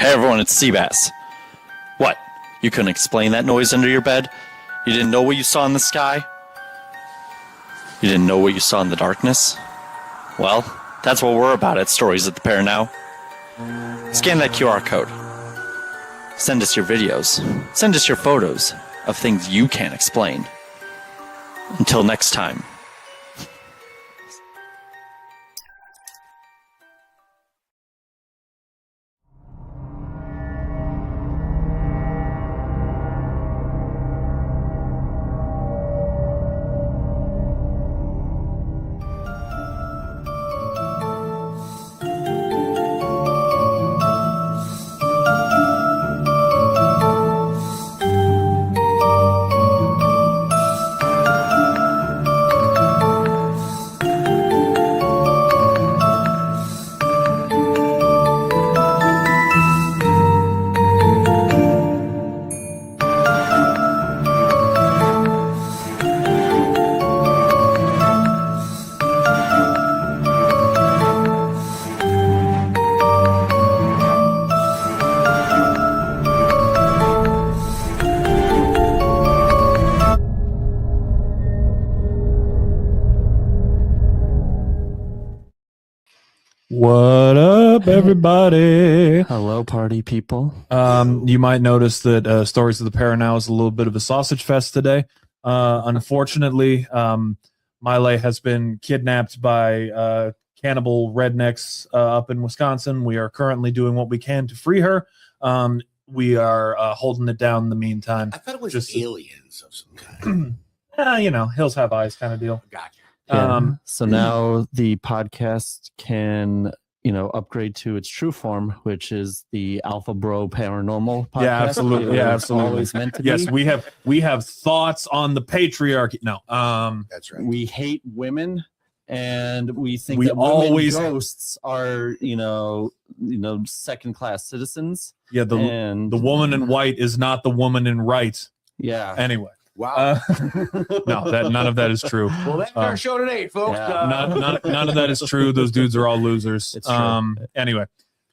Hey everyone, it's Seabass. What? You couldn't explain that noise under your bed? You didn't know what you saw in the sky? You didn't know what you saw in the darkness? Well, that's what we're about at Stories at the Paranow. Scan that QR code. Send us your videos. Send us your photos of things you can't explain. Until next time. What up, everybody? Hello, party people. You might notice that Stories of the Paranow is a little bit of a sausage fest today. Unfortunately, Miley has been kidnapped by cannibal rednecks up in Wisconsin. We are currently doing what we can to free her. We are holding it down in the meantime. I thought it was Just aliens of some kind. you know, hills have eyes kind of deal. Gotcha. Yeah. So now the podcast can, upgrade to its true form, which is the Alpha Bro Paranormal podcast. Yeah, absolutely. Yeah, absolutely. Always meant to Yes, be. we have thoughts on the patrioarchy. No, That's right. We hate women, and we think We that women always- ghosts are, second-class citizens. yeah, And the woman in white is not the woman in right. yeah, Anyway, Wow. no, none of that is true. Well, that's our show today, folks. Yeah. None of that is true. Those dudes are all losers. It's true. Anyway,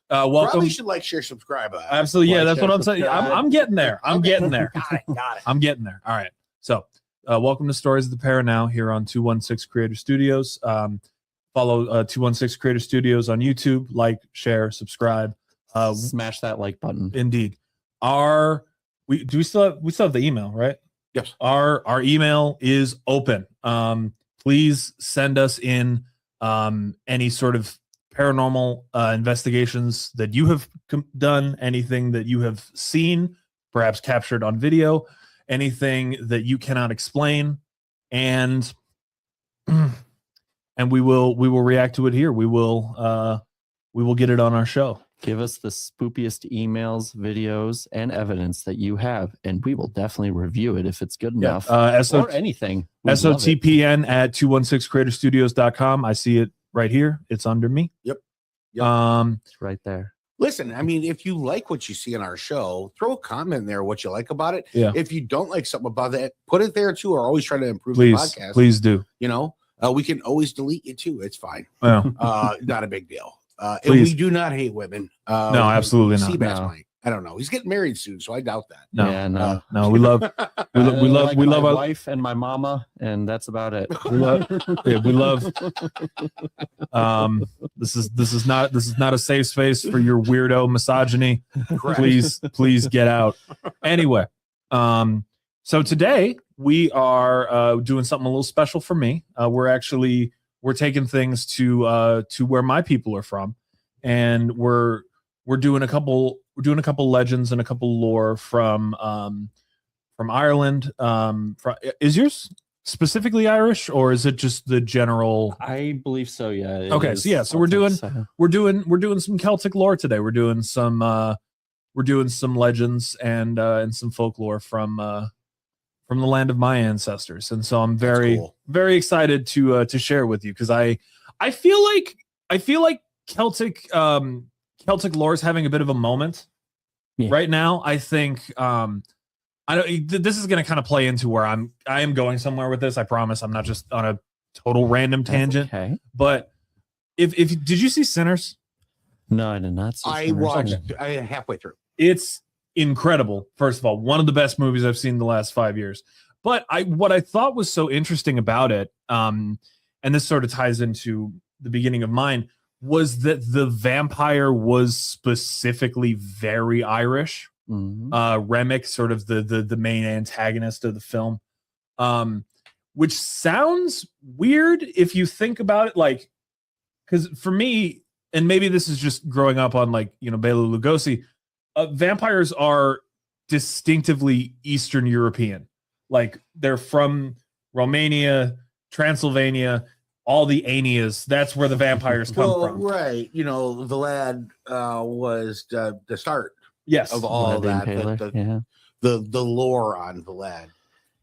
welcome. Probably should like, share, subscribe. Absolutely, yeah, Like, that's what share, I'm saying. subscribe. I'm getting there. I'm getting there. Got it. I'm getting there. All right. So, welcome to Stories of the Paranow here on 216 Creator Studios. Follow 216 Creator Studios on YouTube. Like, share, subscribe. Smash that like button. Indeed. We still have the email, right? Yes. Our email is open. Please send us in any sort of paranormal investigations that you have done, anything that you have seen, perhaps captured on video, anything that you cannot explain, and we will react to it here. We will get it on our show. Give us the spookiest emails, videos, and evidence that you have, and we will definitely review it if it's good enough. Or anything. We'd love it. SOTPN at 216creatorstudios.com. I see it right here. It's under me. Yep. It's right there. Listen, I mean, if you like what you see in our show, throw a comment there what you like about it. Yeah. If you don't like something about it, put it there too, or always try to improve the podcast. Please do. We can always delete you too. It's fine. Yeah. Not a big deal. And Please. we do not hate women. No, absolutely not. Seabass No. might. I don't know. He's getting married soon, so I doubt that. No, Yeah, no. no. We love Like we my love our wife and my mama, and that's about it. we love this is not a safe space for your weirdo misogyny. Correct. Please get out. Anyway, so today we are doing something a little special for me. We're taking things to where my people are from, and we're doing a couple legends and a couple lore from Ireland. Is yours specifically Irish, or is it just the general? I believe so. Yeah. it Okay, is so yeah, so we're doing Celtic, we're doing some Celtic lore today. We're doing some legends and some folklore from the land of my ancestors, and so I'm very cool. very excited to share with you, because I feel like Celtic lore is having a bit of a moment right now. I think this is going to kind of play into where I am going somewhere with this. I promise I'm not just on a total random tangent. Okay. But if did you see Sinners? No, I did not see I Sinners. watched Okay. halfway through. It's incredible. First of all, one of the best movies I've seen in the last 5 years. But what I thought was so interesting about it, and this sort of ties into the beginning of mine, was that the vampire was specifically very Irish. Remick, sort of the main antagonist of the film, which sounds weird if you think about it, like, because for me, and maybe this is just growing up on, like, Bela Lugosi, vampires are distinctively Eastern European. Like, they're from Romania, Transylvania, all the Aenias. That's where the vampires come from. Right. Vlad was the start Yes. of all Vlad the that. Impaler, The lore on Vlad,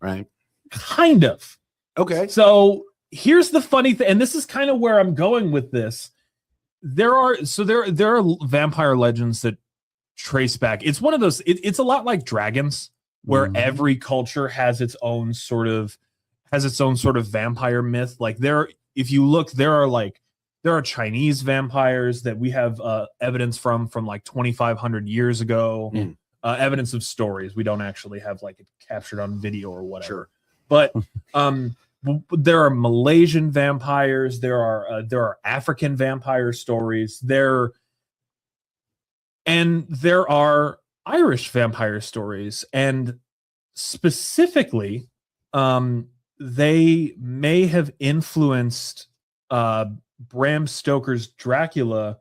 right? Kind of. Okay. So here's the funny thing, and this is kind of where I'm going with this. There are vampire legends that trace back. It's one of those. It's a lot like dragons, where every culture has its own sort of vampire myth. Like, if you look, there are Chinese vampires that we have evidence from like 2,500 years ago. Evidence of stories. We don't actually have, like, it captured on video or whatever. Sure. But there are Malaysian vampires. There are African vampire stories. There are Irish vampire stories, and specifically, they may have influenced Bram Stoker's Dracula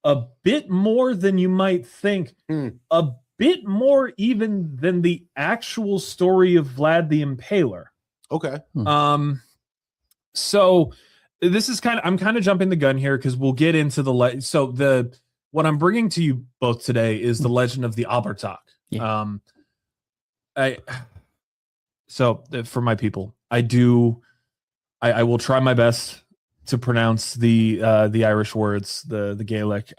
a bit more than you might think. A bit more even than the actual story of Vlad the Impaler. Okay. So this is I'm kind of jumping the gun here, because we'll get into what I'm bringing to you both today is the legend of the Abhartach. Yeah. For my people, I will try my best to pronounce the Irish words, the Gaelic.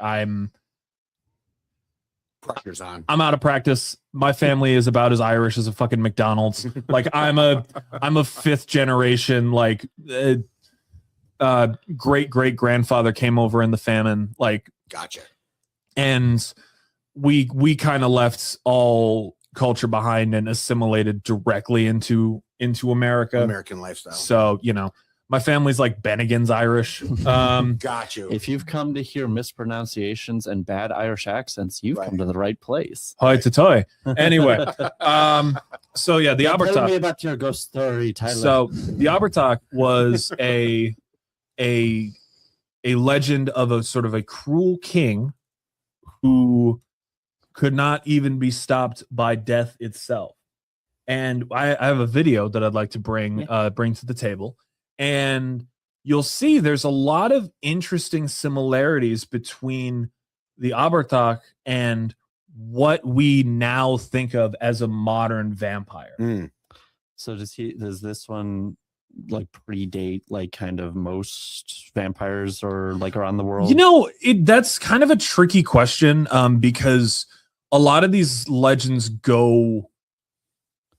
Pressure's on. I'm out of practice. My family is about as Irish as a fucking McDonald's. Like, I'm a fifth generation, like, great grandfather came over in the famine. Like, Gotcha. And we kind of left all culture behind and assimilated directly into America. American lifestyle. So, my family's like Bennigan's Irish. Got you. If you've come to hear mispronunciations and bad Irish accents, you've come to the right place. Hoi to toy. Anyway, so yeah, the Tell me Abhartach. about your ghost story, Tyler. So the Abhartach was a legend of a sort of a cruel king who could not even be stopped by death itself. And I have a video that I'd like to bring to the table. And you'll see there's a lot of interesting similarities between the Abhartach and what we now think of as a modern vampire. So does this one, like, predate, like, kind of most vampires or, like, around the world? That's kind of a tricky question, because a lot of these legends go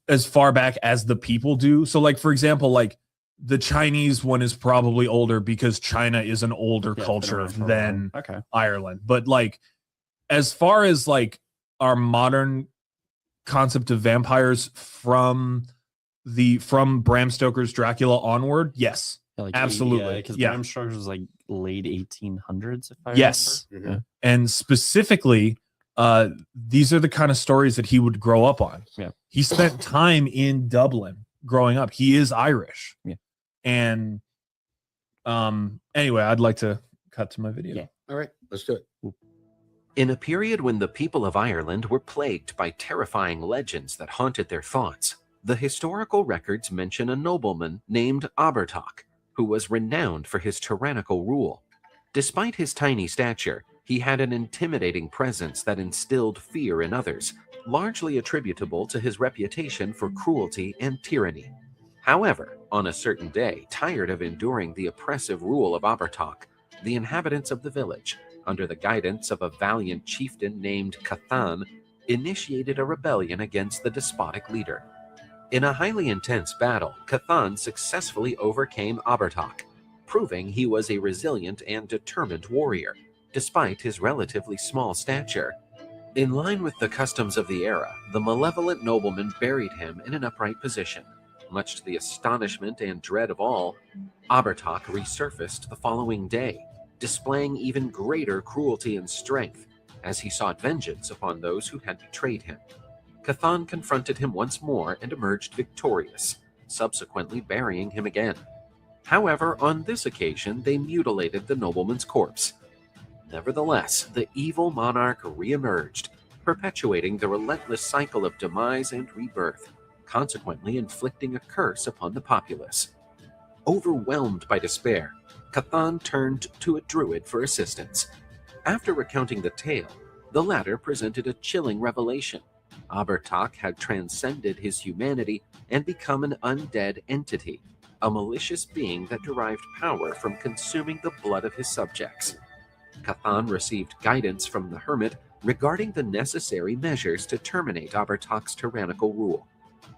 as far back as the people do. So, like, for example, like, the Chinese one is probably older because China is an older culture than Ireland. But, like, as far as, like, our modern concept of vampires from Bram Stoker's Dracula onward, yes, absolutely. Because Bram Stoker's was, like, late 1800s, if I remember. Mm-hmm. And specifically, these are the kind of stories that he would grow up on. He spent time in Dublin growing up. He is Irish. And anyway, I'd like to cut to my video. All right, let's do it. In a period when the people of Ireland were plagued by terrifying legends that haunted their thoughts, the historical records mention a nobleman named Abhartach, who was renowned for his tyrannical rule. Despite his tiny stature, he had an intimidating presence that instilled fear in others, largely attributable to his reputation for cruelty and tyranny. However, on a certain day, tired of enduring the oppressive rule of Abhartach, the inhabitants of the village, under the guidance of a valiant chieftain named Cathan, initiated a rebellion against the despotic leader. In a highly intense battle, Cathan successfully overcame Abhartach, proving he was a resilient and determined warrior. despite his relatively small stature. In line with the customs of the era, the malevolent nobleman buried him in an upright position. Much to the astonishment and dread of all, Abhartach resurfaced the following day, displaying even greater cruelty and strength as he sought vengeance upon those who had betrayed him. Cathan confronted him once more and emerged victorious, subsequently burying him again. However, on this occasion, they mutilated the nobleman's corpse. Nevertheless, the evil monarch re-emerged, perpetuating the relentless cycle of demise and rebirth, consequently inflicting a curse upon the populace. Overwhelmed by despair, Cathan turned to a druid for assistance. After recounting the tale, the latter presented a chilling revelation. Abhartach had transcended his humanity and become an undead entity, a malicious being that derived power from consuming the blood of his subjects. Cathan received guidance from the hermit regarding the necessary measures to terminate Abhartach's tyrannical rule.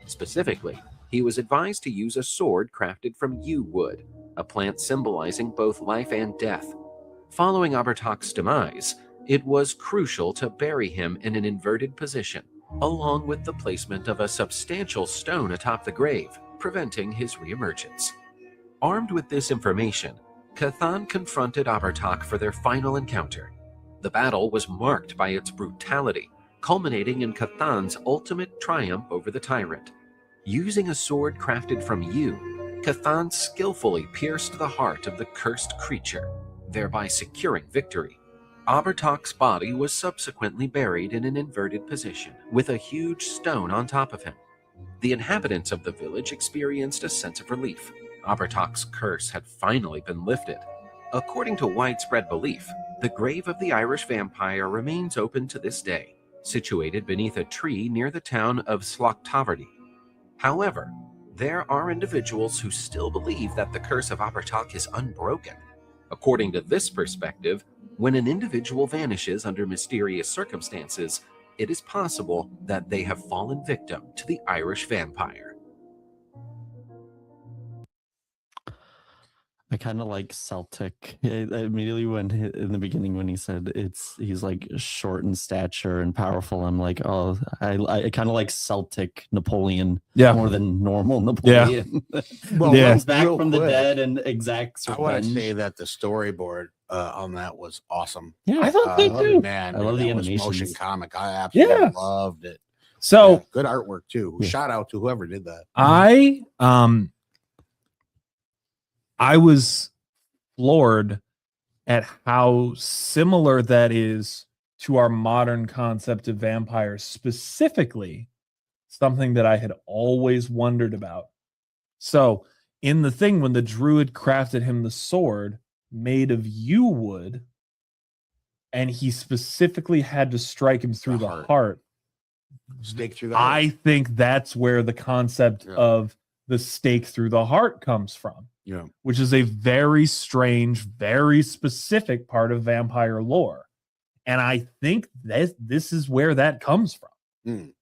Specifically, he was advised to use a sword crafted from yew wood, a plant symbolizing both life and death. Following Abhartach's demise, it was crucial to bury him in an inverted position, along with the placement of a substantial stone atop the grave, preventing his reemergence. Armed with this information, Cathan confronted Abhartach for their final encounter. The battle was marked by its brutality, culminating in Cathan's ultimate triumph over the tyrant. Using a sword crafted from yew, Cathan skillfully pierced the heart of the cursed creature, thereby securing victory. Abhartach's body was subsequently buried in an inverted position, with a huge stone on top of him. The inhabitants of the village experienced a sense of relief. Abhartach's curse had finally been lifted. According to widespread belief, the grave of the Irish vampire remains open to this day, situated beneath a tree near the town of Slochtavardy. However, there are individuals who still believe that the curse of Abhartach is unbroken. According to this perspective, when an individual vanishes under mysterious circumstances, it is possible that they have fallen victim to the Irish vampire. I kind of like Celtic. Immediately when in the beginning when he said he's like short in stature and powerful, I'm like, oh, I kind of like Celtic Napoleon more than normal Napoleon. Well, Comes back real from the quick, dead and exacts I want to revenge. say that the storyboard on that was awesome. Yeah, I thought so too. Man, I love the that was animations. motion comic. I absolutely loved it. So Yeah, good artwork too. Yeah. Shout out to whoever did that. I was floored at how similar that is to our modern concept of vampires, specifically something that I had always wondered about. So in the thing, when the druid crafted him the sword made of yew wood, and he specifically had to strike him through the heart, Stake through the heart. I think that's where the concept of the stake through the heart comes from. Yeah. Which is a very strange, very specific part of vampire lore. And I think that this is where that comes from.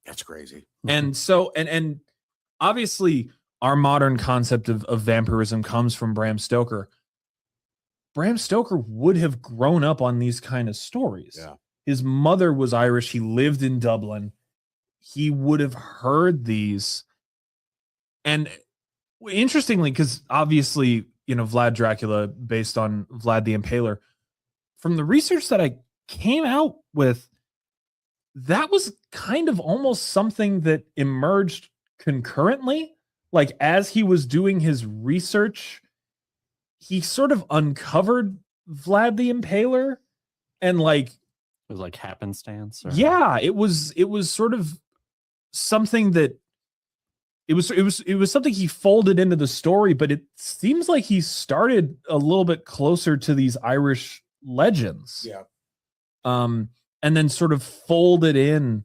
That's crazy. And so, and obviously our modern concept of vampirism comes from Bram Stoker. Bram Stoker would have grown up on these kind of stories. Yeah. His mother was Irish. He lived in Dublin. He would have heard these. And interestingly, because obviously, Vlad Dracula, based on Vlad the Impaler, from the research that I came out with, that was kind of almost something that emerged concurrently. Like, as he was doing his research, he sort of uncovered Vlad the Impaler, and like, It was like happenstance. Or... yeah, it was sort of something that it was something he folded into the story, but it seems like he started a little bit closer to these Irish legends. Yeah. And then sort of folded in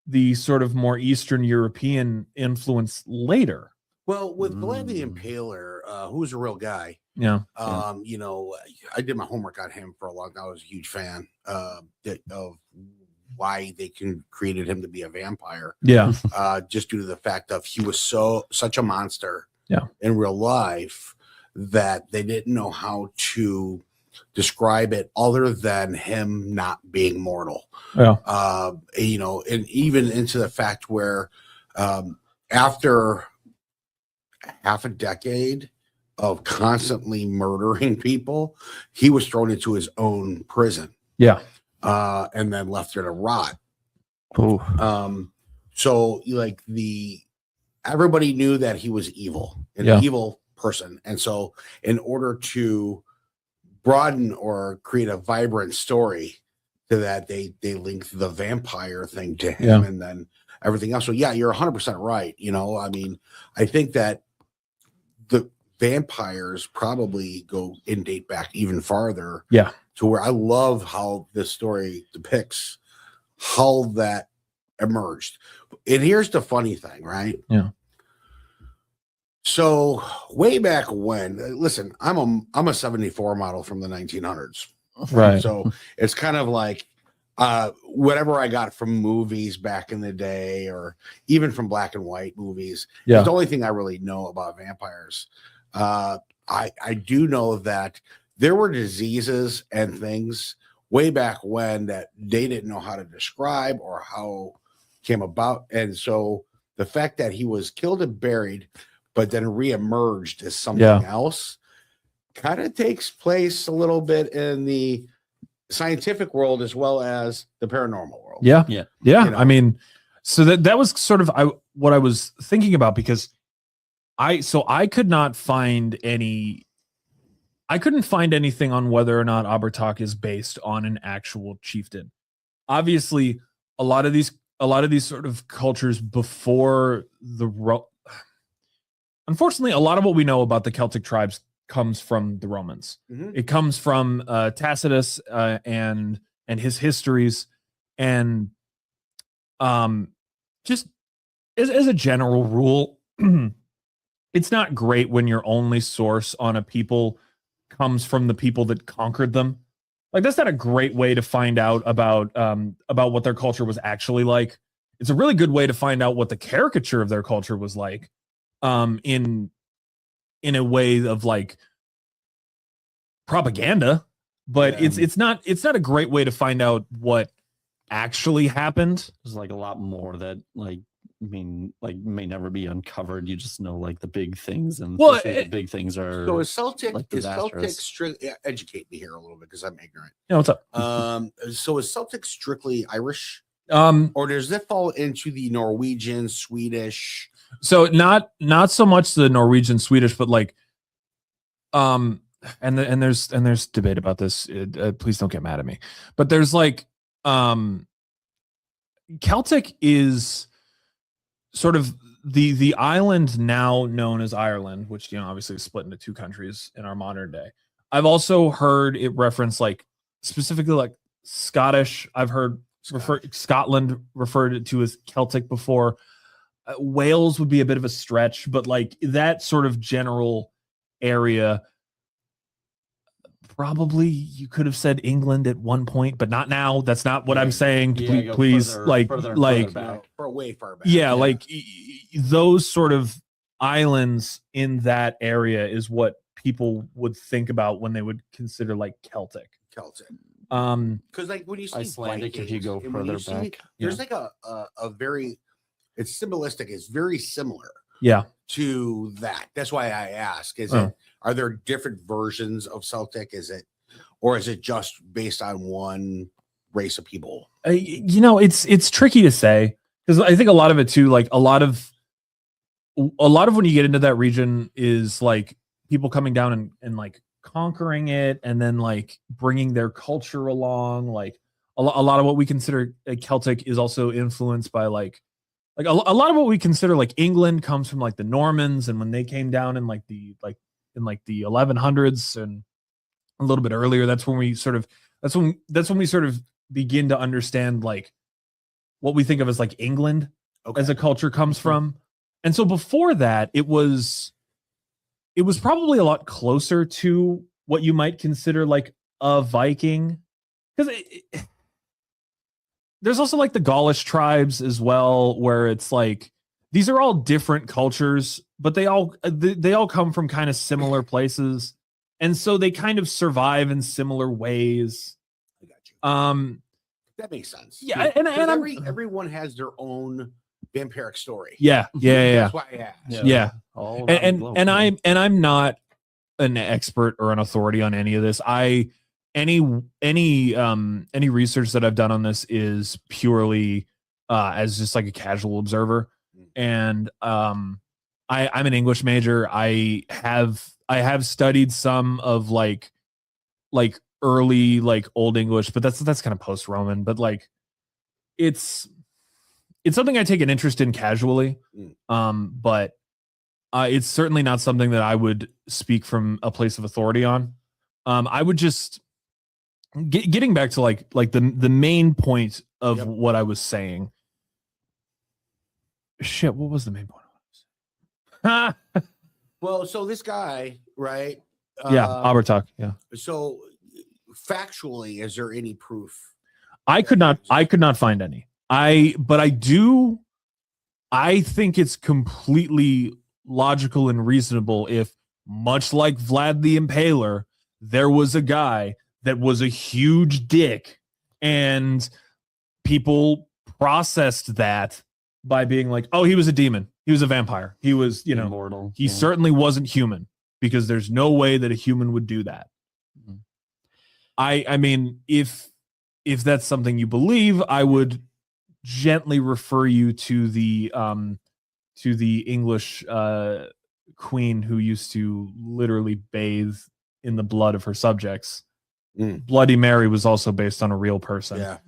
the sort of more Eastern European influence later. Well, with Vlad the Impaler, who's a real guy. Yeah. I did my homework on him for a long time. I was a huge fan of why they created him to be a vampire. Yeah. Just due to the fact of he was such a monster in real life that they didn't know how to describe it other than him not being mortal. Yeah. You know, and even into the fact where after half a decade of constantly murdering people, he was thrown into his own prison. Yeah. And then left there to rot. Oh. So like everybody knew that he was evil, an evil person. And so in order to broaden or create a vibrant story to that, they linked the vampire thing to him and then everything else. So yeah, you're 100% right. You know, I mean, I think that the vampires probably go and date back even farther. Yeah. To where I love how this story depicts how that emerged. And here's the funny thing, right? Yeah. So way back when, listen, I'm a 74 model from the 1900s. Right. So it's kind of like whatever I got from movies back in the day, or even from black and white movies. Yeah. It's the only thing I really know about vampires. I do know that there were diseases and things way back when that they didn't know how to describe or how came about. And so the fact that he was killed and buried, but then reemerged as something else, kind of takes place a little bit in the scientific world as well as the paranormal world. Yeah. Yeah. Yeah. You know? I mean, so that was sort of what I was thinking about, because I couldn't find anything on whether or not Abhartach is based on an actual chieftain. Obviously, a lot of these sort of cultures before unfortunately, a lot of what we know about the Celtic tribes comes from the Romans. Mhm. It comes from Tacitus and his histories, and just as a general rule, it's not great when your only source on a people comes from the people that conquered them. Like, that's not a great way to find out about what their culture was actually like. It's a really good way to find out what the caricature of their culture was like, in a way of like propaganda, but it's not a great way to find out what actually happened. There's like a lot more that may never be uncovered. You just know like the big things, and the big things are. So is Celtic disastrous. strictly, educate me here a little bit because I'm ignorant. Yeah, what's up? So is Celtic strictly Irish? Or does that fall into the Norwegian, Swedish? So not so much the Norwegian, Swedish, but like, and there's debate about this. Please don't get mad at me. But there's like, Celtic is sort of the island now known as Ireland, which, you know, obviously is split into two countries in our modern day. I've also heard it reference like specifically like Scottish. I've heard Scotland referred to as Celtic before. Wales would be a bit of a stretch, but like that sort of general area. Probably you could have said England at one point, but not now. That's not what I'm saying. Yeah, please, further back. For way far back. Yeah, like those sort of islands in that area is what people would think about when they would consider like Celtic. Because like when you see Icelandic, Vikings, if you go and when further see- back, there's like a very, it's symbolistic. It's very similar. Yeah. To that. That's why I ask. Are there different versions of Celtic? Is it just based on one race of people? You know, it's tricky to say, because I think a lot of it too, like a lot of when you get into that region is like people coming down and like conquering it, and then like bringing their culture along. Like a lot of what we consider Celtic is also influenced by like a lot of what we consider like England comes from like the Normans, and when they came down in the 1100s and a little bit earlier, that's when we sort of begin to understand like what we think of as like England as a culture comes from. And so before that, it was probably a lot closer to what you might consider like a Viking, because there's also like the Gaulish tribes as well, where it's like these are all different cultures, but they all come from kind of similar places. and so they kind of survive in similar ways. I got you. That makes sense. Yeah, and everyone has their own vampiric story. Yeah. That's why I asked. Yeah. All around the globe, And I'm not an expert or an authority on any of this. Any research that I've done on this is purely as just like a casual observer. And I'm an English major. I have studied some of like early like Old English, but that's kind of post-Roman. But like it's something I take an interest in casually. But it's certainly not something that I would speak from a place of authority on. I would just getting back to like the main point of what I was saying. Shit, what was the main point? Well, so this guy, right? Abhartach. Yeah. So factually, is there any proof? I could not find any. I think it's completely logical and reasonable if, much like Vlad the Impaler, there was a guy that was a huge dick and people processed that by being like, oh, he was a demon. He was a vampire. He was, immortal. He certainly wasn't human, because there's no way that a human would do that. Mm-hmm. I mean, if that's something you believe, I would gently refer you to the English queen who used to literally bathe in the blood of her subjects. Bloody Mary was also based on a real person. Yeah.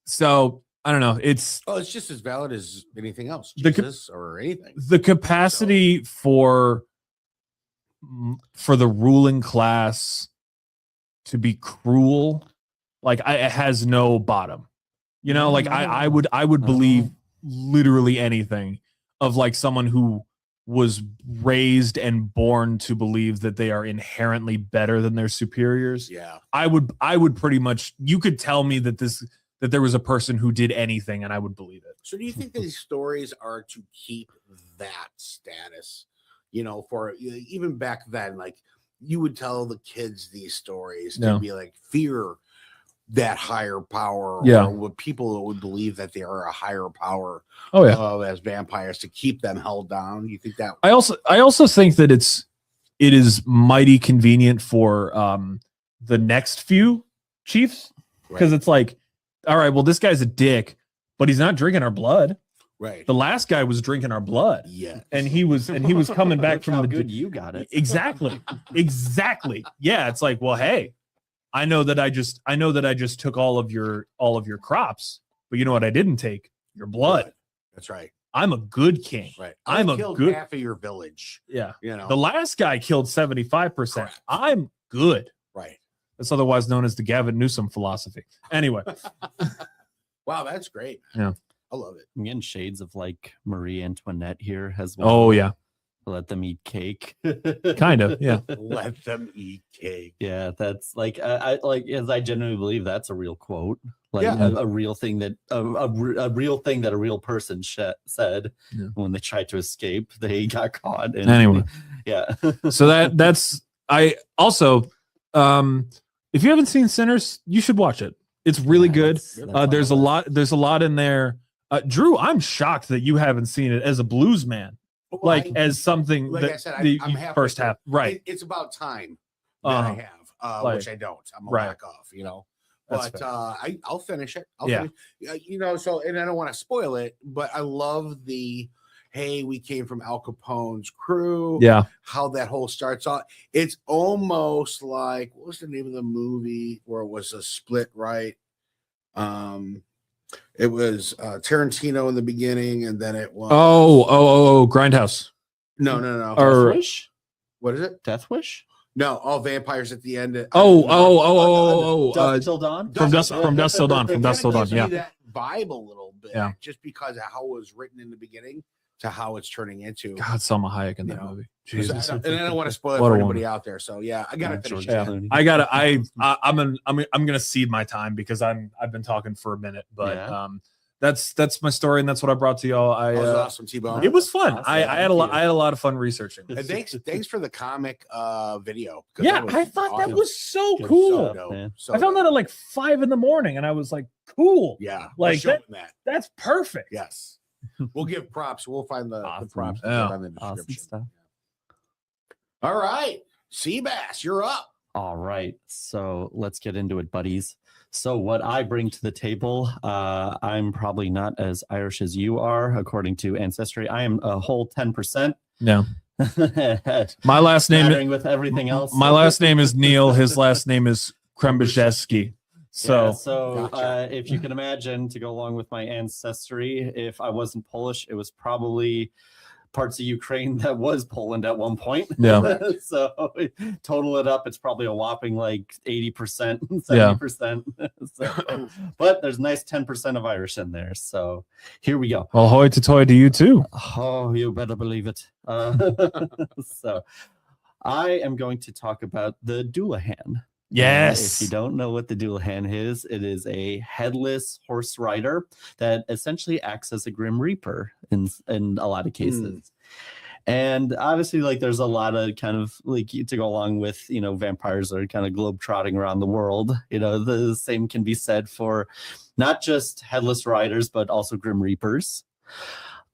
So I don't know. It's just as valid as anything else, Jesus or anything. The capacity for the ruling class to be cruel, like it has no bottom. Like I would believe literally anything of like someone who was raised and born to believe that they are inherently better than their superiors. Yeah. I would pretty much, you could tell me that there was a person who did anything and I would believe it. So do you think these stories are to keep that status? For even back then, like you would tell the kids these stories to be like, fear that higher power, or what people would believe that they are a higher power as vampires, to keep them held down. You think that? I also think that it is mighty convenient for the next few chiefs, because it's like, all right, well, this guy's a dick, but he's not drinking our blood. Right. The last guy was drinking our blood. Yeah. And he was coming back from how the good you got it. Exactly. Yeah. It's like, well, hey, I know that I just took all of your crops, but you know what I didn't take? Your blood. That's right. I'm a good king. Right. I'm a good half of your village. Yeah. The last guy killed 75%. Correct. I'm good. Right. That's otherwise known as the Gavin Newsom philosophy. Anyway. Wow, that's great. Yeah. I love it. I'm getting shades of like Marie Antoinette here as well. Oh yeah. Let them eat cake. Kind of, yeah. Let them eat cake. Yeah, that's like I genuinely believe that's a real quote. Like a real thing that a real thing that a real person said when they tried to escape. They got caught. And, anyway, yeah. So that's I also if you haven't seen Sinners, you should watch it. It's really good. There's a lot in there. Drew, I'm shocked that you haven't seen it as a blues man. Well, as something like that I said, I'm half first half, right? It's about time that I have, which I don't. I'm a back off, But I'll finish it. So, and I don't want to spoil it, but I love the hey, we came from Al Capone's crew. Yeah, how that whole starts off. It's almost like, what was the name of the movie where it was a split right? It was Tarantino in the beginning, and then it was Grindhouse. No. Or Death Wish? What is it? Death Wish? No, all vampires at the end. Dusk Till Dawn. From Dusk Till Dawn. From Dusk Till Dawn. Yeah. That vibe a little bit, yeah, just because of how it was written in the beginning to how it's turning into. God, Salma Hayek in that movie. Jesus. And I don't want to spoil it for anybody out there. So yeah, I gotta finish. I'm gonna cede my time because I've been talking for a minute, but that's my story, and that's what I brought to y'all. That was awesome, T-Bone. It was fun. Awesome. I had a lot of fun researching. And thanks for the comic video. Yeah, I thought that was so Good cool. so stuff, dope. man. So I found that dope. at like 5 a.m, and I was like, cool. Yeah, Like we're showing that. That's perfect. Yes, we'll give props. We'll find the Awesome. props Yeah. on the Awesome description. stuff. All right, Seabass, you're up. All right, so let's get into it, buddies. So what I bring to the table, I'm probably not as Irish as you are, according to Ancestry. I am a whole 10%. No. My last name Mattering with everything else. My last name is Neil. His last name is Krembaszewski. So So if you can imagine, to go along with my ancestry, if I wasn't Polish, it was probably parts of Ukraine that was Poland at one point. Yeah. So total it up, it's probably a whopping like 80%, 70%. So, but there's nice 10% of Irish in there. So here we go. well, hoy to toy to you too. Oh, you better believe it. So I am going to talk about the Dullahan. If you don't know what the Dullahan is, it is a headless horse rider that essentially acts as a Grim Reaper in a lot of cases. And obviously, like, there's a lot of kind of like to go along with, vampires are kind of globe-trotting around the world. The same can be said for not just headless riders, but also Grim Reapers.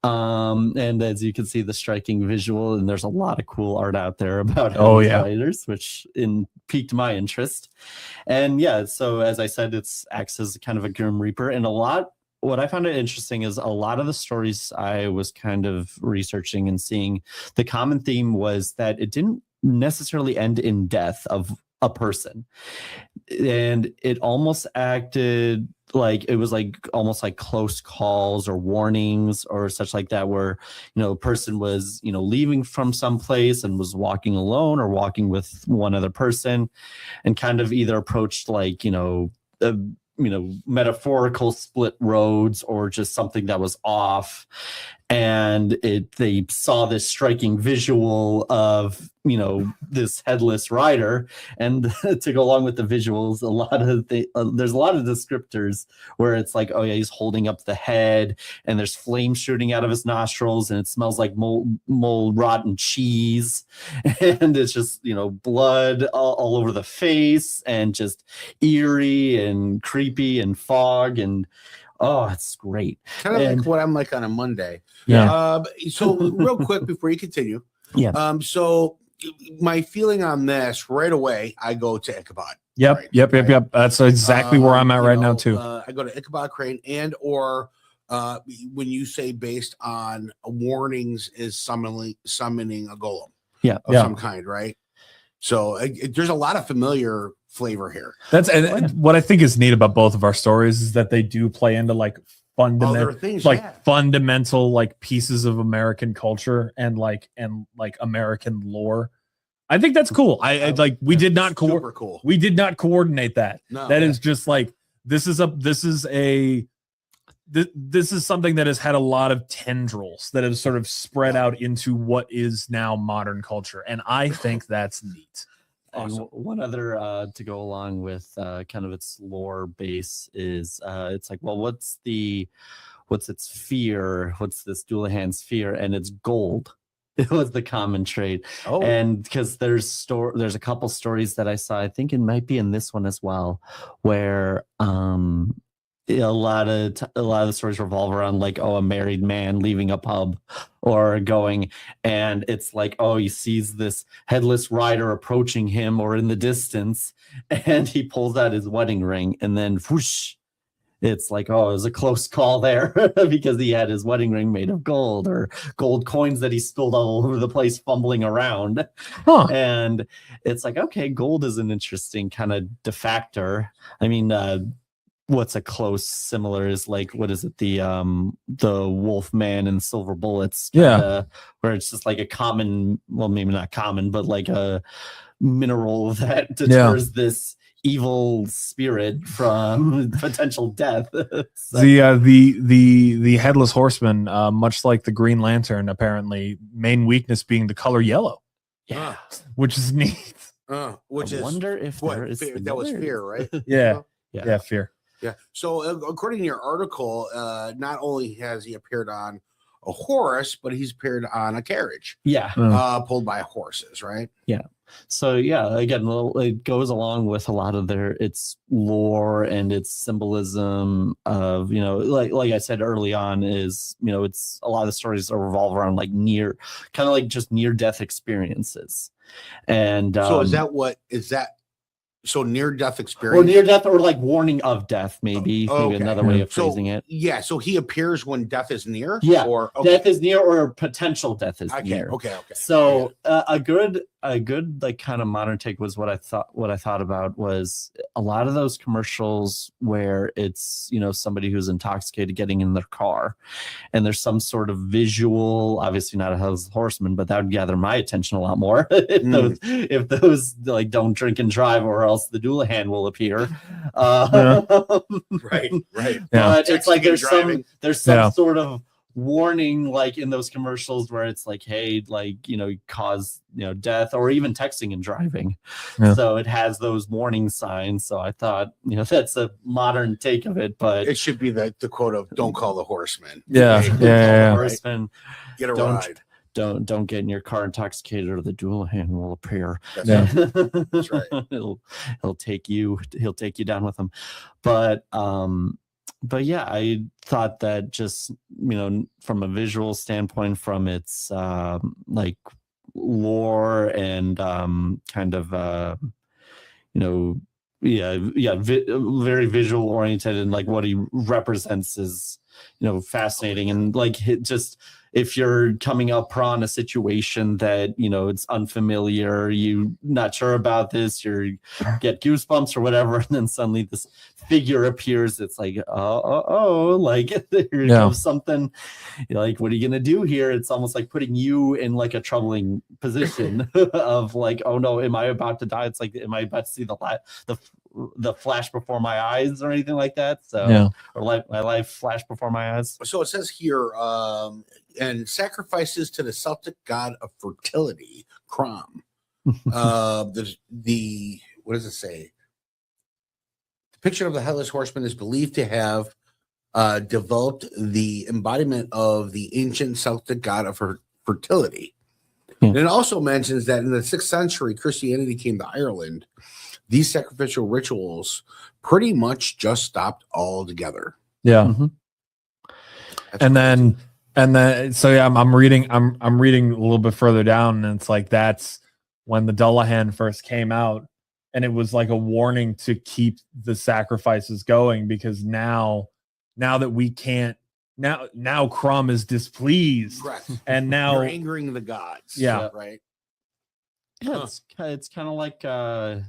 And as you can see, the striking visual, and there's a lot of cool art out there about riders, which piqued my interest. And yeah, so as I said, it's acts as kind of a Grim Reaper, and what I found it interesting is a lot of the stories I was kind of researching and seeing, the common theme was that it didn't necessarily end in death of a person, and it almost acted like it was like almost like close calls or warnings or such like that, where a person was leaving from some place and was walking alone or walking with one other person, and kind of either approached like metaphorical split roads or just something that was off, and they saw this striking visual of this headless rider, and to go along with the visuals, there's a lot of descriptors where it's like, oh yeah, he's holding up the head and there's flame shooting out of his nostrils and it smells like mold rotten cheese, and it's just blood all over the face and just eerie and creepy and fog, and oh, it's great. Kind of like what I'm like on a Monday. Yeah. So real quick before you continue. Yeah. So my feeling on this right away, I go to Ichabod. Yep. That's exactly where I'm at right now too. I go to Ichabod Crane, and or when you say based on warnings is summoning a golem. Yeah. Of some kind, right? So there's a lot of familiar flavor here. And what I think is neat about both of our stories is that they do play into like fundamental like pieces of American culture and American lore. I think that's cool. We did not coordinate that. No, that is just like this is something that has had a lot of tendrils that have sort of spread out into what is now modern culture, and I think that's neat. Awesome. And one other to go along with kind of its lore base is it's like, well, what's its fear? What's this Dullahan's fear? And it's gold. It was the common trait. Oh. And because there's a couple stories that I saw, I think it might be in this one as well, where a lot of the stories revolve around like, oh, a married man leaving a pub or going, and it's like, oh, he sees this headless rider approaching him or in the distance, and he pulls out his wedding ring, and then whoosh, it's like, oh, it was a close call there because he had his wedding ring made of gold or gold coins that he spilled all over the place fumbling around. And it's like, okay, gold is an interesting kind of defactor. I mean, what's a close similar is like, what is it, the wolf man and silver bullets, where it's just like a common, well, maybe not common, but like a mineral that deters this evil spirit from potential death. So, the headless horseman, much like the Green Lantern, apparently main weakness being the color yellow, which is neat. Which I wonder if there is fear, that was fear, right? Yeah, fear. Yeah. So according to your article, not only has he appeared on a horse, but he's appeared on a carriage. Yeah. Pulled by horses, right? Yeah. So yeah, again, it goes along with a lot of its lore and its symbolism of, like I said early on, is, it's a lot of the stories revolve around like kind of like just near death experiences. And so is that so near death experience or near death or like warning of death, maybe another way of phrasing it. Yeah. So he appears when death is near. Yeah. Or death is near, or potential death is near. Okay. So a good like kind of modern take was what I thought about was a lot of those commercials where it's, somebody who's intoxicated getting in their car and there's some sort of visual, obviously not a headless horseman, but that would gather my attention a lot more if those like don't drink and drive, or else the Dullahan will appear. Right. But it's like there's some sort of warning, like in those commercials where it's like, hey, like, cause death, or even texting and driving. So it has those warning signs. So I thought, that's a modern take of it, but it should be the quote of "Don't call the horseman." Horseman, get a ride. Don't get in your car intoxicated, or the Dullahan will appear. That's right. He'll take you down with him. But yeah, I thought that just, from a visual standpoint, from its like lore and kind of very visual oriented, and like what he represents is fascinating. And like just, if you're coming up on a situation that it's unfamiliar, you not sure about this, you get goosebumps or whatever, and then suddenly this figure appears, it's like like there's something, like, what are you gonna do here? It's almost like putting you in like a troubling position of like, oh no, am I about to die? It's like, am I about to see the flash before my eyes or anything like that? So or my life flash before my eyes. So it says here, and sacrifices to the Celtic god of fertility, Crom. The what does it say? The picture of the headless horseman is believed to have developed the embodiment of the ancient Celtic god of fertility. And it also mentions that in the 6th century, Christianity came to Ireland. These sacrificial rituals pretty much just stopped altogether. Yeah. And then so yeah, I'm reading a little bit further down, and it's like that's when the Dullahan first came out, and it was like a warning to keep the sacrifices going, because now that we can't, now Crom is displeased. Correct. And now you're angering the gods. Yeah. Right. Yeah, it's kind of like to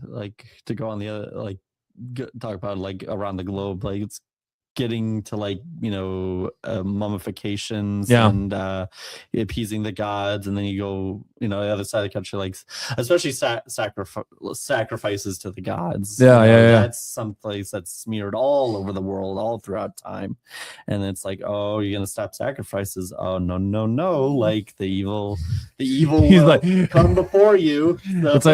go on the other, like talk about like around the globe, like it's getting to like mummifications and appeasing the gods, and then you go the other side of the country, like especially sacrifices to the gods. That's someplace that's smeared all over the world, all throughout time, and it's like, oh, you're gonna stop sacrifices? Oh no, like the evil he's will like, come before you. So. It's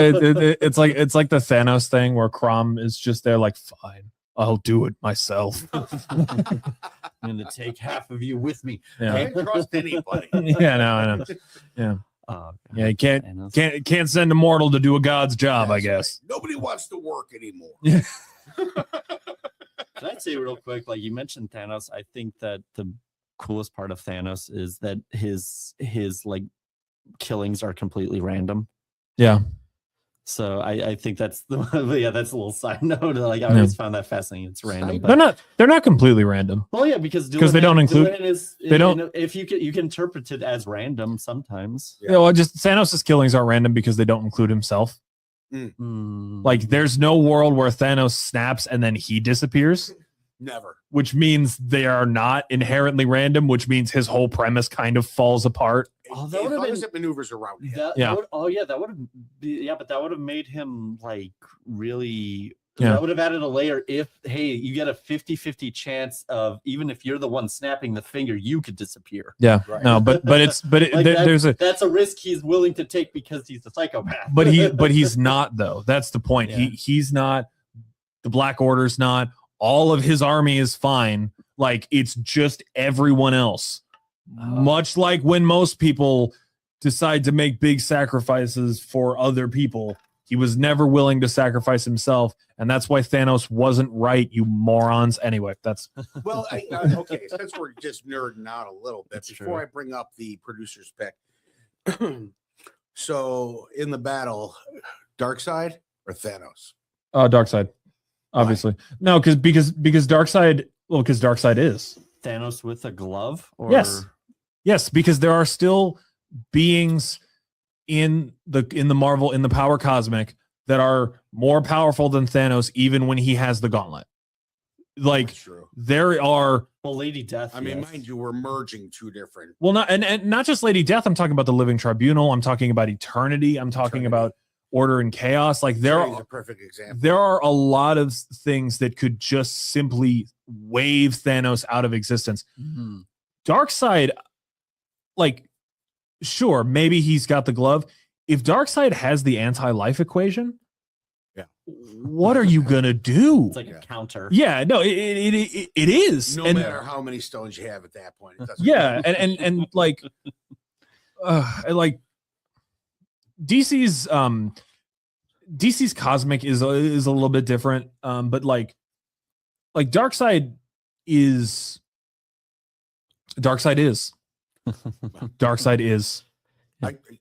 like the Thanos thing where Crom is just there like, fine, I'll do it myself. I'm going to take half of you with me. I can't trust anybody. Yeah, no, I know. Yeah. You can't send a mortal to do a god's job, I guess. Right. Nobody wants to work anymore. Yeah. Can I say real quick, like you mentioned Thanos, I think that the coolest part of Thanos is that his like killings are completely random. Yeah. So I think that's that's a little side note. Like I always found that fascinating. It's random. They're not completely random. Well, yeah, because they don't include. They don't. If you can interpret it as random sometimes. Yeah. Well, just Thanos' killings are random because they don't include himself. Like there's no world where Thanos snaps and then he disappears. Never. Which means they are not inherently random, which means his whole premise kind of falls apart. Oh, that would have been maneuvers around him. But that would have made him like really. That would have added a layer. If you get a 50-50 chance of, even if you're the one snapping the finger, you could disappear. Yeah, right. No, but that's a risk he's willing to take because he's a psychopath. But he's not though. That's the point. Yeah. He's not. The Black Order's not. all of his army is fine. Like it's just everyone else. Much like when most people decide to make big sacrifices for other people, he was never willing to sacrifice himself, and that's why Thanos wasn't right, you morons. Anyway, that's well, okay. Since we're just nerding out a little bit, That's before true. I bring up the producer's pick, so in the battle, Darkseid or Thanos? Darkseid, obviously. No, because Darkseid. Well, because Darkseid is Thanos with a glove? Or... yes, because there are still beings in the Marvel, in the power cosmic, that are more powerful than Thanos, even when he has the gauntlet. Like That's true. there are. Well, Lady Death. I mean, mind you, we're merging two different. Well, not and not just Lady Death. I'm talking about the Living Tribunal. I'm talking about Eternity. I'm talking about Order and Chaos. Like there Eternity's are a perfect example. there are a lot of things that could just simply wave Thanos out of existence. Mm-hmm. Darkseid, like, sure, maybe he's got the glove. If Darkseid has the anti-life equation, what are you gonna do? It's like a counter. Yeah, no, it is. No And- matter how many stones you have at that point, it doesn't yeah, and like, like DC's cosmic is a little bit different, but like Darkseid is.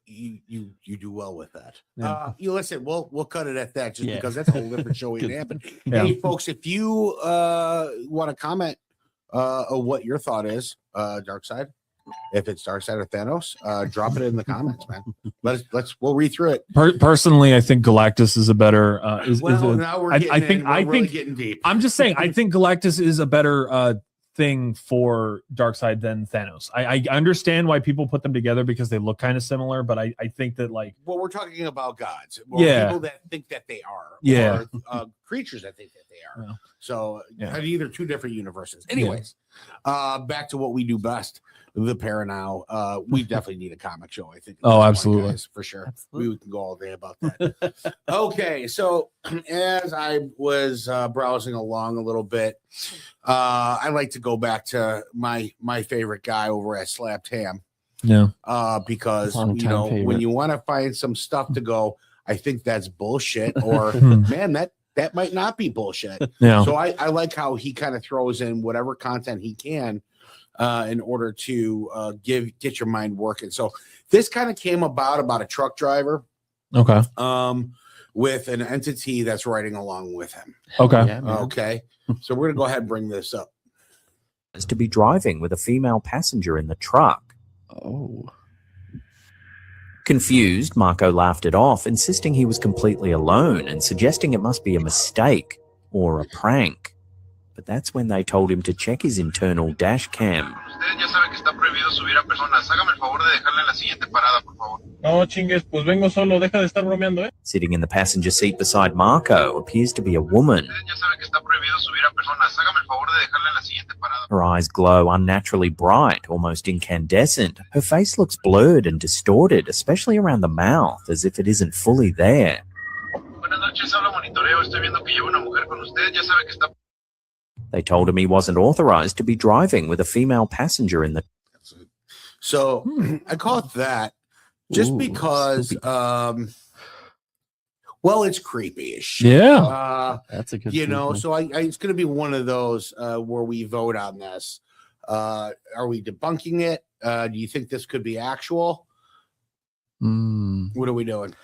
You do well with that. Yeah. You listen, we'll cut it at that just because that's a whole different show waiting to happen. Yeah. Hey, folks, if you want to comment on what your thought is, Darkseid, if it's Darkseid or Thanos, drop it in the comments, man. We'll read through it. Personally, I think Galactus is a better. Now we're getting getting deep. I'm just saying, I think Galactus is a better thing for Darkseid than Thanos. I understand why people put them together because they look kind of similar, but I think that like, well, we're talking about gods. People that think that they are. Or, creatures that think that they are. Yeah. So either two different universes. Anyways, back to what we do best, the Paranow. We definitely need a comic show, I think. Oh, absolutely. Guys, for sure. We can go all day about that. Okay, so as I was browsing along a little bit, I like to go back to my favorite guy over at Slapped Ham. Yeah. Because when you want to find some stuff to go, I think that's bullshit, or man, that might not be bullshit. Yeah. So I like how he kind of throws in whatever content he can in order to get your mind working. So this kind of came about a truck driver. Okay. With an entity that's riding along with him. Okay. Yeah, man. Okay. So we're gonna go ahead and bring this up. Is to be driving with a female passenger in the truck. Oh. Confused, Marco laughed it off, insisting he was completely alone and suggesting it must be a mistake or a prank. But that's when they told him to check his internal dash cam. Ustedes ya saben que está prohibido subir a personas. Hágame el favor de dejarla en la siguiente parada, por favor. No chingues, pues vengo solo, deja de estar bromeando, Sitting in the passenger seat beside Marco appears to be a woman. Ustedes ya saben que está prohibido subir a personas. Hágame el favor de dejarla en la siguiente parada. Her eyes glow unnaturally bright, almost incandescent. Her face looks blurred and distorted, especially around the mouth, as if it isn't fully there. Buenas noches, habla monitoreo. Estoy viendo que lleva una mujer con ustedes. Ya saben que está. They told him he wasn't authorized to be driving with a female passenger in the... So I call it that just because spooky. well, it's creepy as shit. Yeah. That's a good So it's going to be one of those where we vote on this. Are we debunking it? Do you think this could be actual? What are we doing?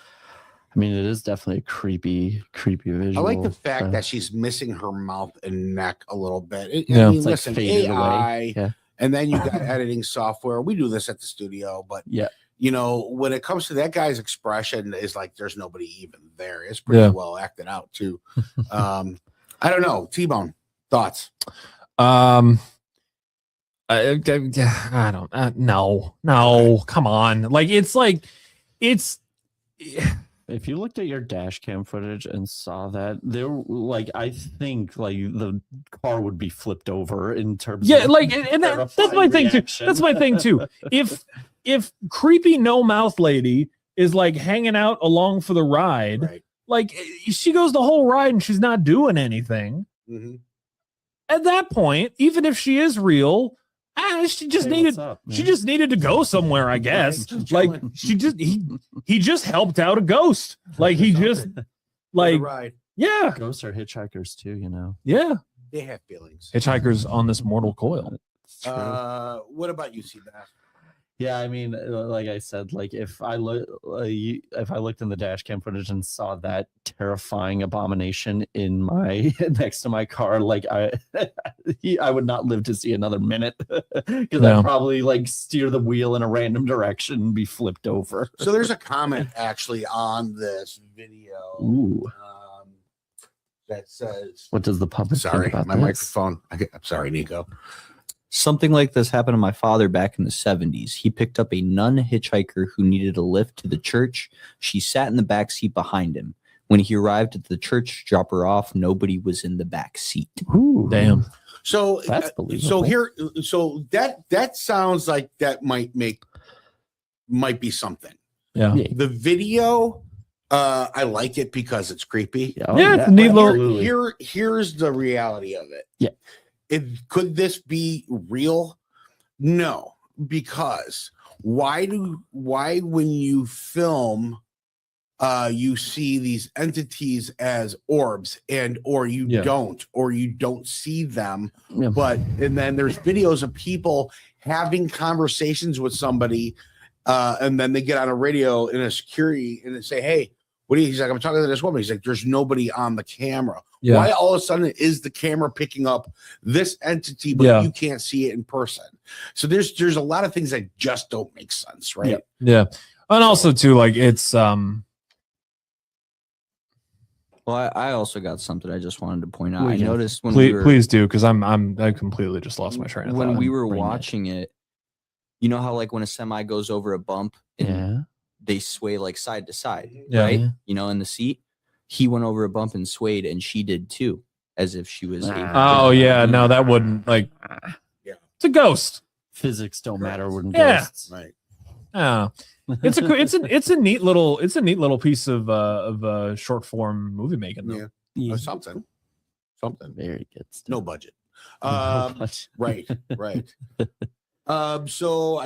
I mean, it is definitely a creepy visual. I like the fact that she's missing her mouth and neck a little bit. Yeah. I mean, it's like listen, faded AI, away. Yeah. and then you got editing software. We do this at the studio, but Yeah. when it comes to that guy's expression, is like there's nobody even there. It's pretty well acted out too. I don't know. T-Bone, thoughts? I don't. No. Come on. It's. If you looked at your dash cam footage and saw that, there, like, I think like the car would be flipped over in terms. Yeah, of like, and that's my thing too. That's my thing too. If creepy no mouth lady is like hanging out along for the ride, Right. like she goes the whole ride and she's not doing anything. Mm-hmm. at that point, even if she is real, she just Hey, needed what's up, she man? just needed to go somewhere, I guess. Like he just helped out a ghost. Like he just like Right. yeah. Ghosts are hitchhikers too, you know. Yeah. They have feelings. Hitchhikers on this mortal coil. It's true. What about you, Sebastian? Yeah, I mean, like I said, like if I looked in the dash cam footage and saw that terrifying abomination in my next to my car, like I would not live to see another minute because No. I'd probably like steer the wheel in a random direction and be flipped over. So there's a comment actually on this video Ooh, that says, what does the public sorry, think about my this? microphone. I'm sorry, Nico. Something like this happened to my father back in the 70s. He picked up a nun hitchhiker who needed a lift to the church. She sat in the back seat behind him. When he arrived at the church to drop her off, nobody was in the back seat. Ooh, Damn. So That's believable. so that sounds like that might be something. Yeah. Yeah. The video, I like it because it's creepy. Oh, Yeah, it's a neat But little- here's the reality of it. Yeah. Could this be real? No, because why when you film you see these entities as orbs or you Yeah. don't see them, Yeah. and then there's videos of people having conversations with somebody and then they get on a radio in a security and they say, hey, what do you, he's like, I'm talking to this woman. He's like, there's nobody on the camera. Yeah. Why all of a sudden is the camera picking up this entity, but Yeah. you can't see it in person? So there's a lot of things that just don't make sense, right? Yeah. And also too, like it's Well, I also got something I just wanted to point out. I Okay. noticed when please do, because I completely just lost my train of when thought. we were Bring it. watching it, you know how like when a semi goes over a bump and Yeah. they sway like side to side, Yeah. right? Yeah. You know, in the seat, he went over a bump and swayed, and she did too, as if she was. Oh yeah, no, that wouldn't like. Yeah. It's a ghost. Physics don't matter when Yeah. ghosts. Right. Yeah, it's a neat little piece of short form movie making. Though. Yeah. Something. Very good stuff. No budget. No budget. Right. So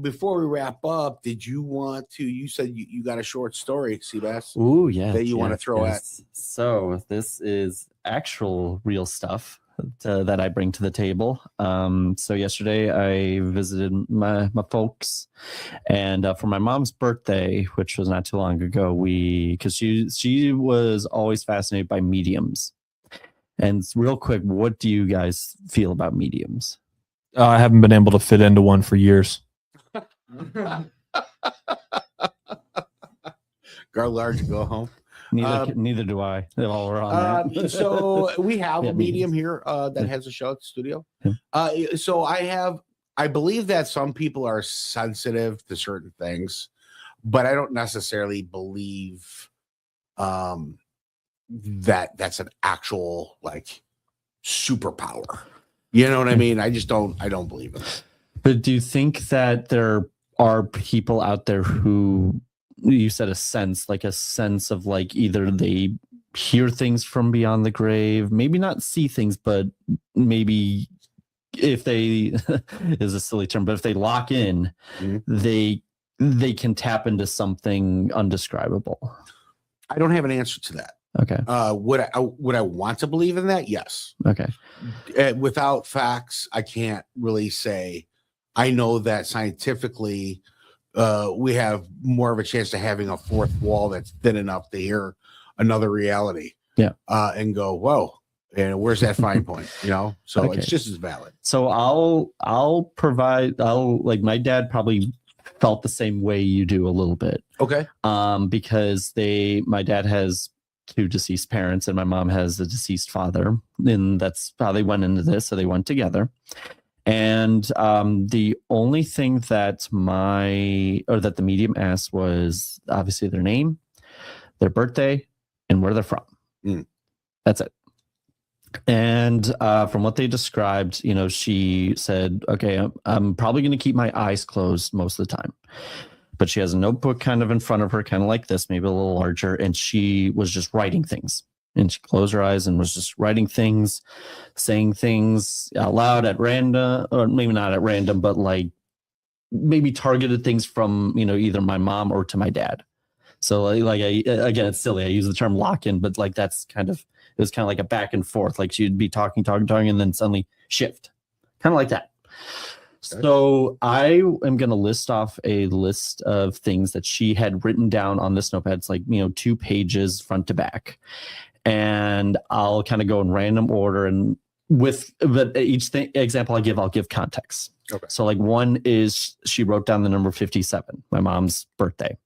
before we wrap up, did you want to? You said you got a short story, Sebastian. Ooh, yeah. that you wanna throw at? So this is actual real stuff that I bring to the table. So yesterday I visited my folks, and for my mom's birthday, which was not too long ago, because she was always fascinated by mediums. And real quick, what do you guys feel about mediums? I haven't been able to fit into one for years. Go large, go home. Neither do I. While we're on that. So we have Yeah, a medium here that has a show at the studio. So I believe that some people are sensitive to certain things, but I don't necessarily believe that that's an actual like superpower. You know what I mean? I don't believe it. But do you think that there are people out there who, you said a sense of like either they hear things from beyond the grave, maybe not see things, but maybe if they is a silly term, but if they lock in, they can tap into something undescribable. I don't have an answer to that. Okay. Would I want to believe in that? Yes. Okay. Without facts, I can't really say. I know that scientifically, we have more of a chance of having a fourth wall that's thin enough to hear another reality. Yeah. And go, whoa, and where's that fine point? So Okay. it's just as valid. So I'll like my dad probably felt the same way you do a little bit. Okay. Because my dad has 2 deceased parents and my mom has a deceased father, and that's how they went into this. So they went together. And the only thing that the medium asked was obviously their name, their birthday, and where they're from. That's it. And from what they described, she said, okay, I'm probably going to keep my eyes closed most of the time. But she has a notebook kind of in front of her, kind of like this, maybe a little larger. And she was just writing things. And she closed her eyes and was just writing things, saying things out loud at random, or maybe not at random, but like maybe targeted things from, either my mom or to my dad. So again, it's silly. I use the term lock-in, but like it was kind of like a back and forth. Like she'd be talking, and then suddenly shift, kind of like that. So I am going to list off a list of things that she had written down on this notepad. It's like, 2 pages front to back. And I'll kind of go in random order, and but each example I'll give context. Okay. So like one is she wrote down the number 57, my mom's birthday.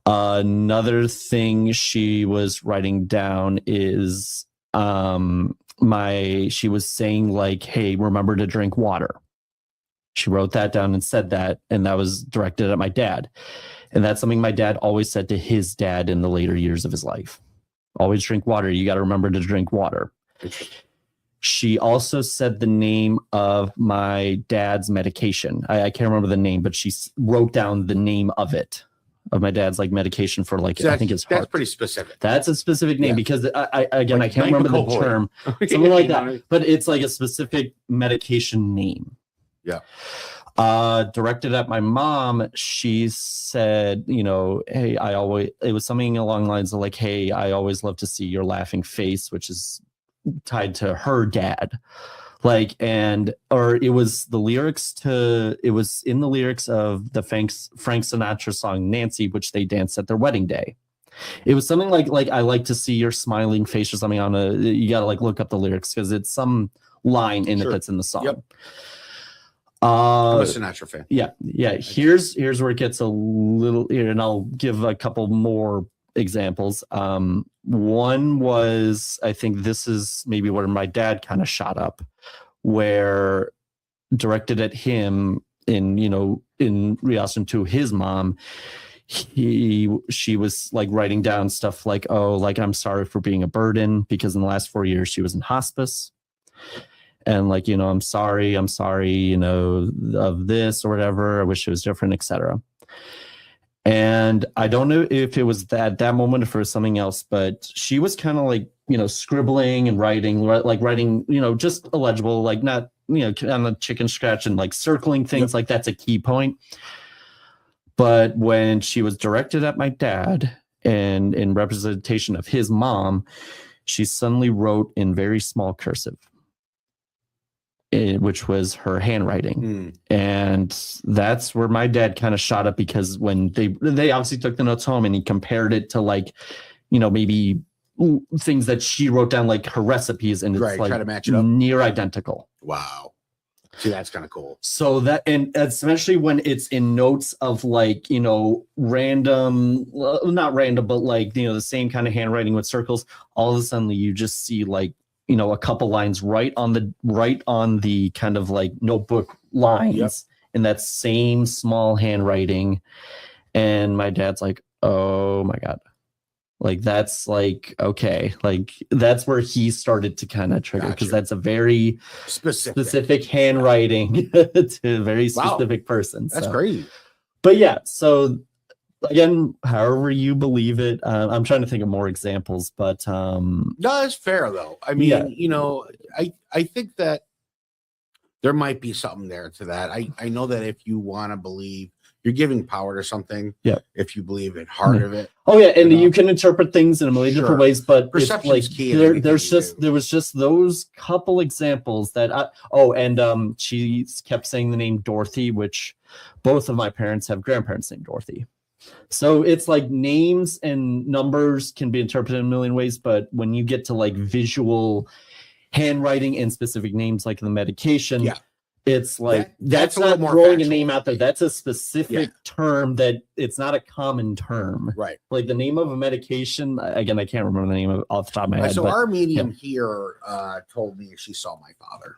Another thing she was writing down is she was saying like, hey, remember to drink water. She wrote that down and said that, and that was directed at my dad. And that's something my dad always said to his dad in the later years of his life. Always drink water. You got to remember to drink water. She also said the name of my dad's medication. I can't remember the name, but she wrote down the name of it, of my dad's like medication for like, I think it's heart. That's pretty specific. That's a specific name because I can't remember the term, something like that, but it's like a specific medication name. Yeah. Directed at my mom, she said, hey, it was something along the lines of like, hey, I always love to see your laughing face, which is tied to her dad. Like, or it was in the lyrics of the Frank Sinatra song Nancy, which they danced at their wedding day. It was something like I like to see your smiling face or something you got to like look up the lyrics because it's some line in it that's in the song. Yep. I'm a Sinatra fan. Yeah. Here's where it gets a little, and I'll give a couple more examples. One was, I think this is maybe where my dad kind of shot up, where directed at him in relation to his mom, she was like writing down stuff like, oh, like, I'm sorry for being a burden because in the last 4 years she was in hospice. And like, I'm sorry, of this or whatever. I wish it was different, etc. And I don't know if it was that moment or if it was something else, but she was kind of like, scribbling and writing, just illegible, like not, on the chicken scratch and like circling things. Like that's a key point. But when she was directed at my dad and in representation of his mom, she suddenly wrote in very small cursive, which was her handwriting. And that's where my dad kind of shot up because when they obviously took the notes home and he compared it to like, maybe things that she wrote down, like her recipes, and it's like try to match it up. Near identical. Wow. See, that's kind of cool. So that, and especially when it's in notes of like, random, not random, but like, the same kind of handwriting with circles, all of a sudden you just see like, a couple lines right on the kind of like notebook lines in that same small handwriting. And my dad's like, oh my God. Like, that's like, okay. Like, that's where he started to kind of trigger because that's a very specific handwriting to a very specific person. That's crazy. But yeah, so again, however you believe it, I'm trying to think of more examples, but no, it's fair though. I mean, I think that there might be something there to that. I know that if you want to believe, you're giving power to something. Yeah. If you believe in heart of it. Oh yeah, and you can interpret things in a million different ways, but perception like, is key. There was just those couple examples that she kept saying the name Dorothy, which both of my parents have grandparents named Dorothy. So it's like names and numbers can be interpreted in a million ways, but when you get to like visual handwriting and specific names like the medication, it's like that's not throwing a name out there. That's a specific term that it's not a common term. Right. Like the name of a medication, again, I can't remember the name of off the top of my head. So our medium here told me she saw my father.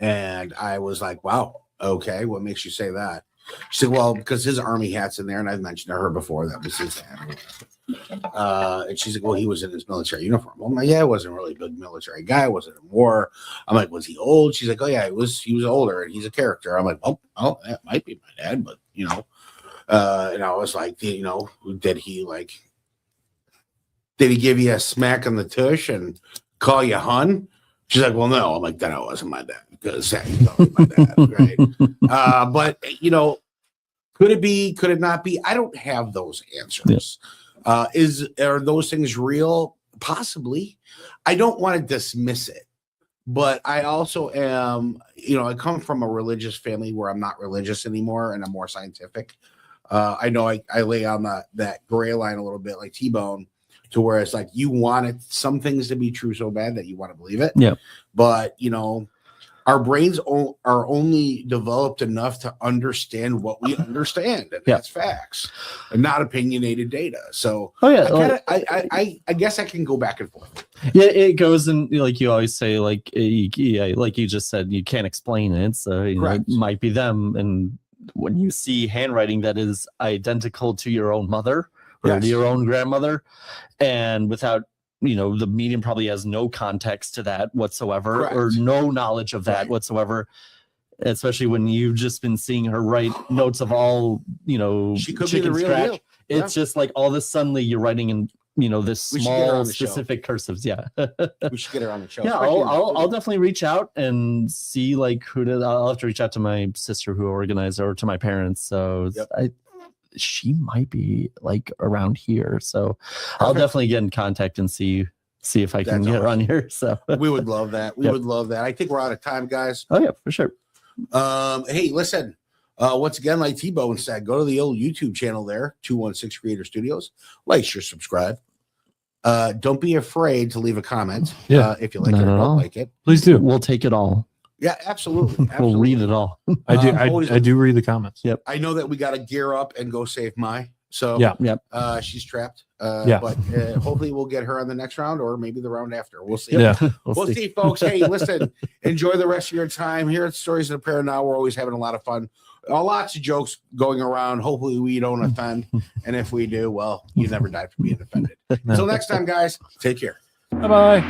And I was like, wow, okay, what makes you say that? She said, well, because his army hat's in there, and I've mentioned to her before that was his hat. And she's like, well, he was in his military uniform. I'm like, yeah, I wasn't really a big military guy. I wasn't in war. I'm like, was he old? She's like, oh yeah, he was older, and he's a character. I'm like, oh, that might be my dad, but and I was like, did he Did he give you a smack on the tush and call you hun? She's like, well, no. I'm like, then I wasn't my dad because he called me my dad, right? But you know, could it be? Could it not be? I don't have those answers. Yeah. Are those things real? Possibly. I don't want to dismiss it, but I also am. You know, I come from a religious family where I'm not religious anymore, and I'm more scientific. I know I lay on that gray line a little bit, like T-Bone, to where it's like you wanted some things to be true so bad that you want to believe it. Yeah. But you know, our brains are only developed enough to understand what we understand, and that's facts, and not opinionated data. So, I guess I can go back and forth. Yeah, it goes and like you always say, like like you just said, you can't explain it, so you know, it might be them. And when you see handwriting that is identical to your own mother or to your own grandmother, and without, you know, the medium probably has no context to that whatsoever, or no knowledge of that whatsoever, especially when you've just been seeing her write notes of all, you know, she could chicken be the scratch. real deal. It's just like all of a sudden you're writing in, you know, this small specific cursives. Yeah. We should get her on the show. Yeah, I'll definitely reach out and see like I'll have to reach out to my sister who organized, or to my parents. So she might be like around here. So I'll definitely get in contact and see if I can get her on here. So we would love that. We would love that. I think we're out of time, guys. Oh yeah, for sure. Hey, listen. Once again, like T-Bone said, go to the old YouTube channel there, 216 Creator Studios. Like, share, subscribe. Don't be afraid to leave a comment if you like it or don't like it. Please do. We'll take it all. Yeah, absolutely. We'll read it all. I do read the comments. Yep. I know that we got to gear up and go save Mai. So she's trapped. But hopefully we'll get her on the next round, or maybe the round after. We'll see. Yeah. We'll see, folks. Hey, listen, enjoy the rest of your time here at Stories of the Paranow. We're always having a lot of fun. Lots of jokes going around. Hopefully we don't offend. And if we do, well, you never died from being offended. Until next time, guys, take care. Bye-bye.